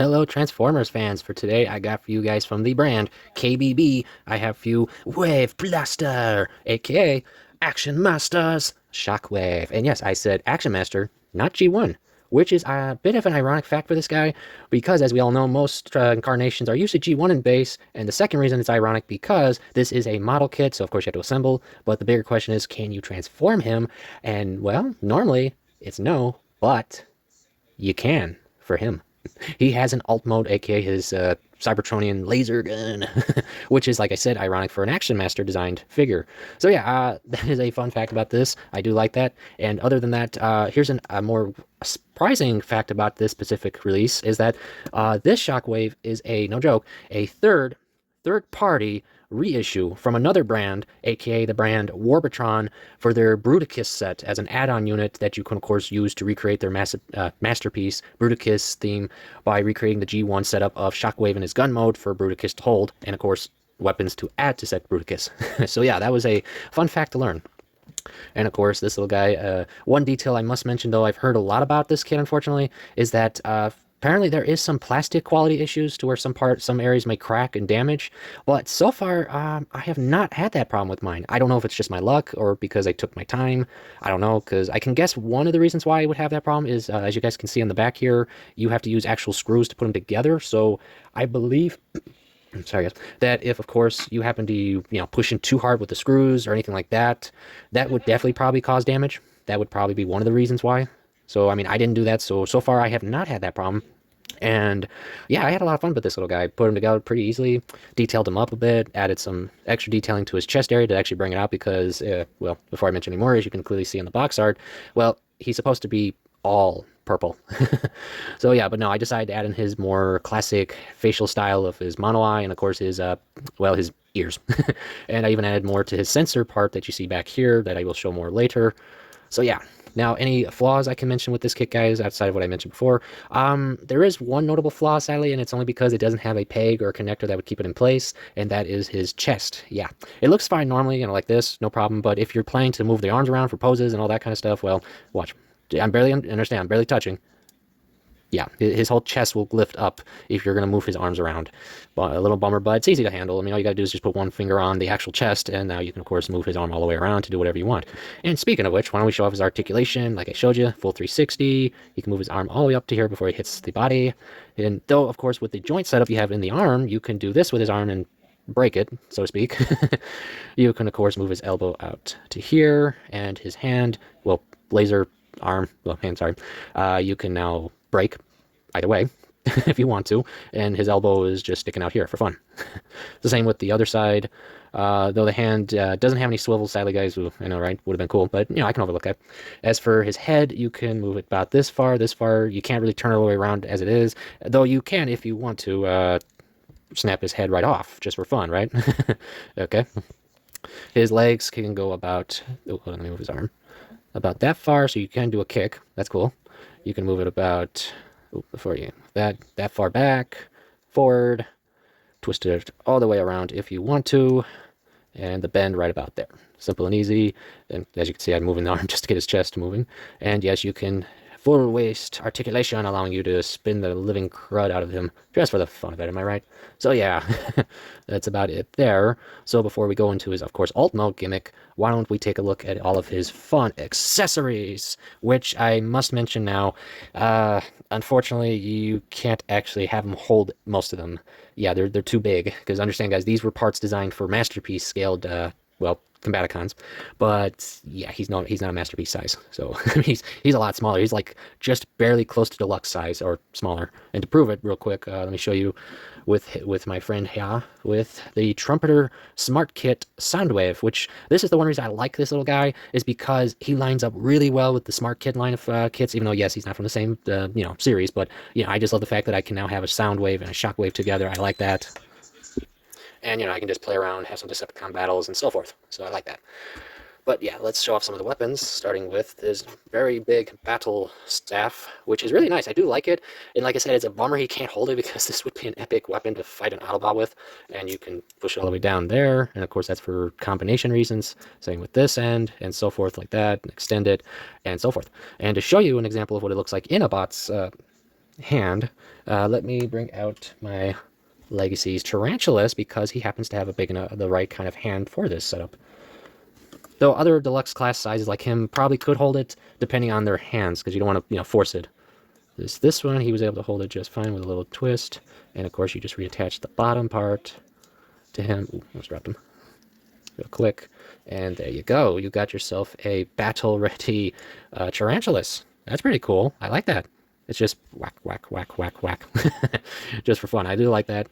Hello, Transformers fans. For today, I got for you guys from the brand KBB. I have for you Waveblaster, aka Action Masters Shockwave. And yes, I said Action Master, not G1, which is a bit of an ironic fact for this guy, because as we all know, most incarnations are usually G1 in base. And the second reason it's ironic because this is a model kit, so of course you have to assemble. But the bigger question is, can you transform him? And well, normally it's no, but you can for him. He has an alt mode, aka his Cybertronian laser gun, which is, like I said, ironic for an Action Master designed figure. So yeah, that is a fun fact about this. I do like that. And other than that, here's a more surprising fact about this specific release is that this Shockwave is a, no joke, a third party reissue from another brand, aka the brand Warbotron, for their Bruticus set as an add-on unit that you can of course use to recreate their masterpiece Bruticus theme by recreating the G1 setup of Shockwave in his gun mode for Bruticus to hold, and of course weapons to add to set Bruticus. So yeah, that was a fun fact to learn. And of course, this little guy, one detail I must mention, though I've heard a lot about this kit, unfortunately, is that apparently there is some plastic quality issues to where some areas may crack and damage, but so far I have not had that problem with mine. I don't know if it's just my luck or because I took my time. I don't know, because I can guess one of the reasons why I would have that problem is, as you guys can see on the back here, you have to use actual screws to put them together. So I believe, I'm sorry guys, that if of course you happen to push in too hard with the screws or anything like that, that would definitely probably cause damage. That would probably be one of the reasons why. So, I mean, I didn't do that, so far I have not had that problem. And yeah, I had a lot of fun with this little guy. Put him together pretty easily, detailed him up a bit, added some extra detailing to his chest area to actually bring it out because, well, before I mention any more, as you can clearly see in the box art, well, he's supposed to be all purple. So yeah, but no, I decided to add in his more classic facial style of his mono eye and of course his, well, his ears. And I even added more to his sensor part that you see back here that I will show more later. So yeah. Now, any flaws I can mention with this kit, guys, outside of what I mentioned before, there is one notable flaw, sadly, and it's only because it doesn't have a peg or a connector that would keep it in place, and that is his chest. Yeah, it looks fine normally, like this, no problem, but if you're planning to move the arms around for poses and all that kind of stuff, well, watch. I'm barely touching. Yeah, his whole chest will lift up if you're going to move his arms around. But a little bummer, but it's easy to handle. I mean, all you got to do is just put one finger on the actual chest, and now you can, of course, move his arm all the way around to do whatever you want. And speaking of which, why don't we show off his articulation? Like I showed you, full 360. He can move his arm all the way up to here before he hits the body. And though, of course, with the joint setup you have in the arm, you can do this with his arm and break it, so to speak. You can, of course, move his elbow out to here, and his hand, well, laser arm, well, hand, sorry, you can now break either way if you want to, and his elbow is just sticking out here for fun. The same with the other side, though the hand doesn't have any swivel, sadly, guys. Ooh, I know, right? Would have been cool, but I can overlook that. As for his head, you can move it about this far. You can't really turn it all the way around as it is, though you can if you want to snap his head right off just for fun, right? Okay. His legs can go about, oh, let me move his arm, about that far, so you can do a kick. That's cool. You can move it about, before you, that far back, forward, twist it all the way around if you want to, and the bend right about there. Simple and easy. And as you can see, I'm moving the arm just to get his chest moving. And yes, you can full waist articulation, allowing you to spin the living crud out of him just for the fun of it, am I right? So yeah, that's about it there. So before we go into his, of course, alt mode gimmick, why don't we take a look at all of his fun accessories, which I must mention now, unfortunately, you can't actually have him hold most of them. Yeah, they're too big, because understand, guys, these were parts designed for Masterpiece scaled, well, Combaticons, but yeah, he's not a Masterpiece size, so he's a lot smaller. He's like just barely close to deluxe size or smaller. And to prove it real quick, let me show you with my friend here with the Trumpeter Smart Kit Soundwave, which this is the one reason I like this little guy, is because he lines up really well with the Smart Kit line of kits, even though yes, he's not from the same series, but I just love the fact that I can now have a Soundwave and a Shockwave together. I like that. And, I can just play around, have some Decepticon battles, and so forth. So I like that. But yeah, let's show off some of the weapons, starting with this very big battle staff, which is really nice. I do like it. And like I said, it's a bummer he can't hold it because this would be an epic weapon to fight an Autobot with. And you can push it all the way down there. And of course, that's for combination reasons. Same with this end, and so forth like that. And extend it, and so forth. And to show you an example of what it looks like in a bot's hand, let me bring out my Legacy's Tarantulas, because he happens to have a big the right kind of hand for this setup. Though other deluxe class sizes like him probably could hold it, depending on their hands, because you don't want to, force it. This one, he was able to hold it just fine with a little twist, and of course you just reattach the bottom part to him. Ooh, almost dropped him. Real quick, and there you go. You got yourself a battle-ready Tarantulas. That's pretty cool. I like that. It's just whack, whack, whack, whack, whack. Just for fun. I do like that.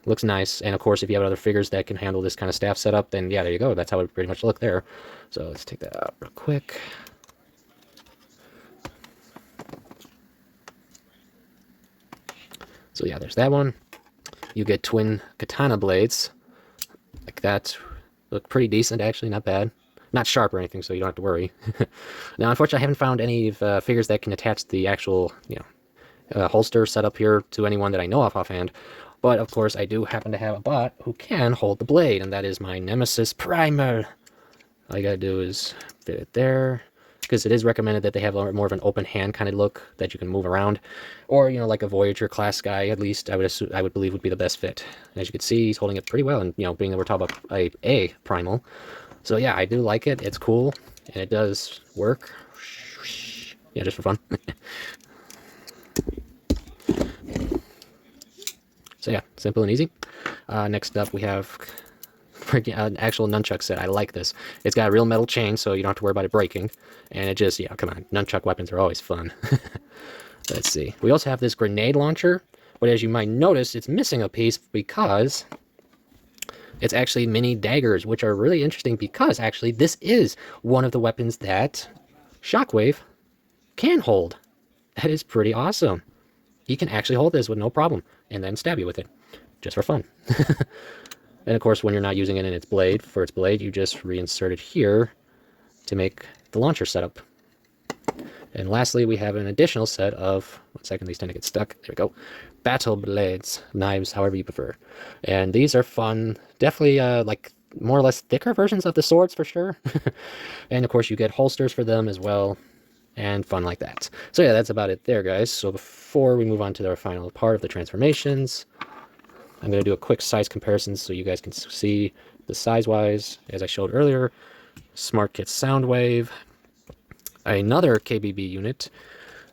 Looks nice. And of course, if you have other figures that can handle this kind of staff setup, then yeah, there you go. That's how it pretty much look there. So let's take that out real quick. So yeah, there's that one. You get twin katana blades like that. Look pretty decent, actually, not bad. Not sharp or anything, so you don't have to worry. Now, unfortunately, I haven't found any figures that can attach the actual, holster setup here to anyone that I know offhand. But, of course, I do happen to have a bot who can hold the blade, and that is my Nemesis Primal. All you gotta do is fit it there, because it is recommended that they have more of an open hand kind of look that you can move around. Or, like a Voyager class guy, at least, I would believe would be the best fit. And as you can see, he's holding it pretty well, and, being that we're talking about a Primal. So yeah, I do like it. It's cool, and it does work. Yeah, just for fun. So yeah, simple and easy. Next up, we have an actual nunchuck set. I like this. It's got a real metal chain, so you don't have to worry about it breaking. And it just, come on, nunchuck weapons are always fun. Let's see. We also have this grenade launcher, but as you might notice, it's missing a piece because it's actually mini daggers, which are really interesting because actually this is one of the weapons that Shockwave can hold. That is pretty awesome. He can actually hold this with no problem and then stab you with it, just for fun. And of course, when you're not using it in its blade, you just reinsert it here to make the launcher setup. And lastly, we have an additional set of, one second, these tend to get stuck. There we go. Battle blades, knives, however you prefer. And these are fun. Definitely like more or less thicker versions of the swords for sure. And of course, you get holsters for them as well. And fun like that. So yeah, that's about it there, guys. So before we move on to our final part of the transformations, I'm going to do a quick size comparison so you guys can see the size-wise. As I showed earlier, Smart Kit Soundwave, another KBB unit,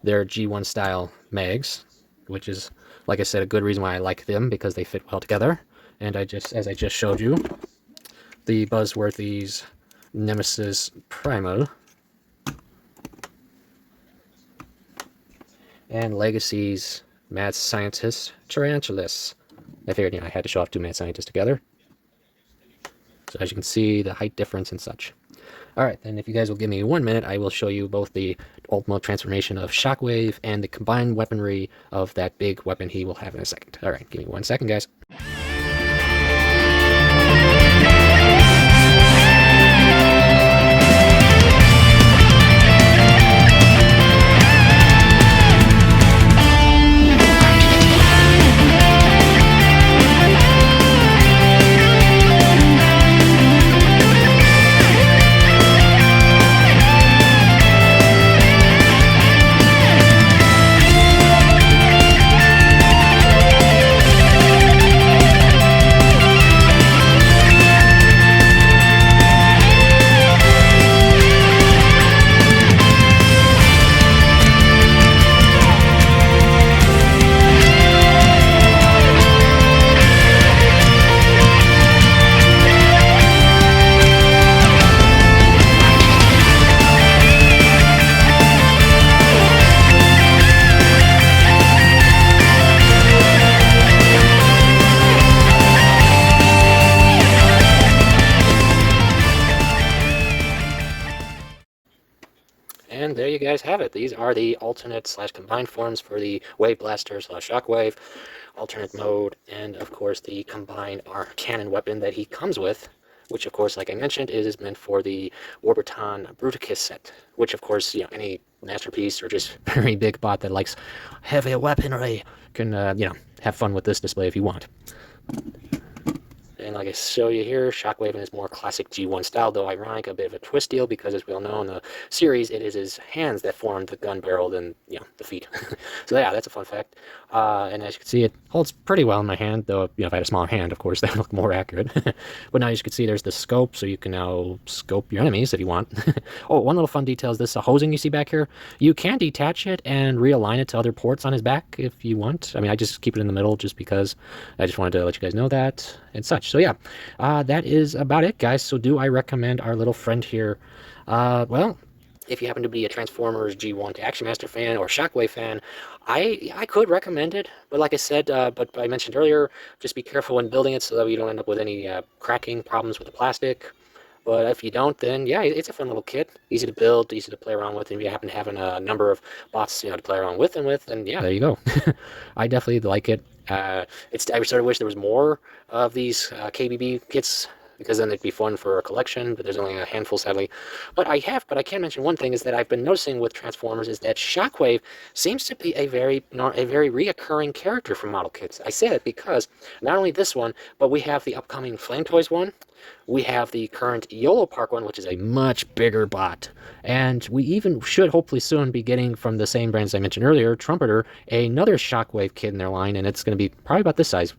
their G1 style mags, which is, like I said, a good reason why I like them, because they fit well together. And as I just showed you, the Buzzworthy's Nemesis Primal, and Legacy's Mad Scientist Tarantulas. I figured, I had to show off two Mad Scientists together. So as you can see, the height difference and such. Alright, then if you guys will give me 1 minute, I will show you both the ultimate transformation of Shockwave and the combined weaponry of that big weapon he will have in a second. Alright, give me 1 second, guys. And there you guys have it. These are the alternate / combined forms for the Waveblaster / Shockwave, alternate mode, and of course the combined cannon weapon that he comes with, which of course, like I mentioned, is meant for the Warbotron Bruticus set, which of course, any masterpiece or just very big bot that likes heavy weaponry can, have fun with this display if you want. and like I show you here, Shockwave in his more classic G1 style, though ironic, a bit of a twist deal, because as we all know in the series, it is his hands that form the gun barrel and, you know, the feet. So yeah, that's a fun fact. And as you can see, it holds pretty well in my hand, though, you know, if I had a smaller hand, of course, that would look more accurate. But now as you can see, there's the scope, so you can now scope your enemies if you want. Oh, one little fun detail is this hosing you see back here. You can detach it and realign it to other ports on his back if you want. I mean, I just keep it in the middle just because I just wanted to let you guys know that and such. So yeah, that is about it, guys. So do I recommend our little friend here? Well, if you happen to be a Transformers G1 to Action Master fan or Shockwave fan, I could recommend it. But like I said, but I mentioned earlier, just be careful when building it so that you don't end up with any cracking problems with the plastic. But if you don't, then yeah, it's a fun little kit. Easy to build, easy to play around with, and if you happen to have a number of bots, you know, to play around with, then yeah, there you go. I definitely like it. I sort of wish there was more of these KBB kits, because then it'd be fun for a collection, but there's only a handful, sadly. But I can mention one thing, is that I've been noticing with Transformers is that Shockwave seems to be a very reoccurring character from model kits. I say that because not only this one, but we have the upcoming Flame Toys one, we have the current YOLO Park one, which is a much bigger bot, and we even should hopefully soon be getting from the same brands I mentioned earlier, Trumpeter, another Shockwave kit in their line, and it's going to be probably about this size.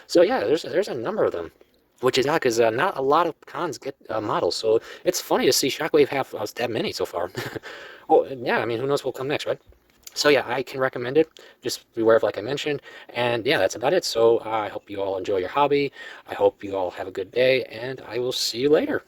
So yeah, there's a number of them. Which is odd, because not a lot of cons get models, so it's funny to see Shockwave have that many so far. Oh, yeah, I mean, who knows what will come next, right? So yeah, I can recommend it. Just beware of, like I mentioned. And yeah, that's about it. So I hope you all enjoy your hobby. I hope you all have a good day, and I will see you later.